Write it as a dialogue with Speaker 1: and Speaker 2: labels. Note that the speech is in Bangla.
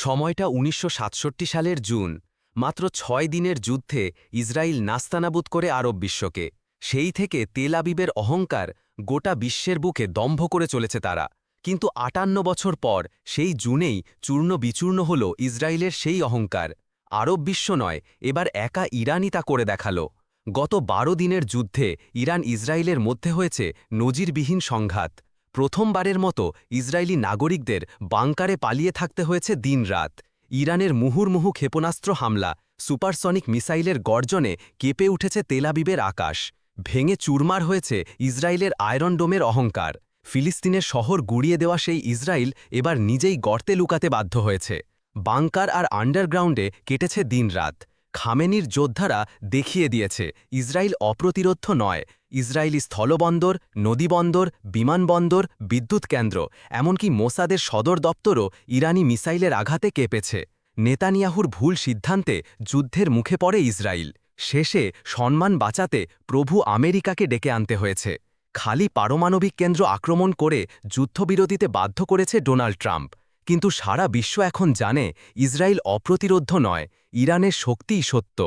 Speaker 1: সময়টা ১৯৬৭ সালের জুন। মাত্র ৬ দিনের যুদ্ধে ইসরায়েল নাস্তানাবুদ করে আরব বিশ্বকে। সেই থেকে তেল আবিবের অহংকার গোটা বিশ্বের বুকে দম্ভ করে চলেছে তারা। কিন্তু ৫৮ বছর পর সেই জুনেই চূর্ণ বিচূর্ণ হল ইসরায়েলের সেই অহংকার। আরব বিশ্ব নয়, এবার একা ইরানই তা করে দেখাল। গত ১২ দিনের যুদ্ধে ইরান ইসরায়েলের মধ্যে হয়েছে নজিরবিহীন সংঘাত। প্রথমবারের মতো ইসরায়েলি নাগরিকদের বাংকারে পালিয়ে থাকতে হয়েছে দিনরাত। ইরানের মুহুর্মুহু ক্ষেপণাস্ত্র হামলা, সুপারসনিক মিসাইলের গর্জনে কেঁপে উঠেছে তেল আবিবের আকাশ। ভেঙে চুরমার হয়েছে ইসরায়েলের আয়রন ডোমের অহংকার। ফিলিস্তিনের শহর গুড়িয়ে দেওয়া সেই ইসরায়েল এবার নিজেই গর্তে লুকাতে বাধ্য হয়েছে। বাংকার আর আন্ডারগ্রাউন্ডে কেটেছে দিনরাত। খামেনির যোদ্ধারা দেখিয়ে দিয়েছে ইসরায়েল অপ্রতিরোধ্য নয়। ইসরায়েলি স্থলবন্দর, নদীবন্দর, বিমানবন্দর, বিদ্যুৎ কেন্দ্র, এমনকি মোসাদের সদর দপ্তরও ইরানি মিসাইলের আঘাতে কেঁপেছে। নেতানিয়াহুর ভুল সিদ্ধান্তে যুদ্ধের মুখে পড়ে ইসরায়েল। শেষে সম্মান বাঁচাতে প্রভু আমেরিকাকে ডেকে আনতে হয়েছে। খালি পারমাণবিক কেন্দ্র আক্রমণ করে যুদ্ধবিরতিতে বাধ্য করেছে ডোনাল্ড ট্রাম্প। কিন্তু সারা বিশ্ব এখন জানে ইসরায়েল অপ্রতিরোধ্য নয়, ইরানের শক্তিই সত্য।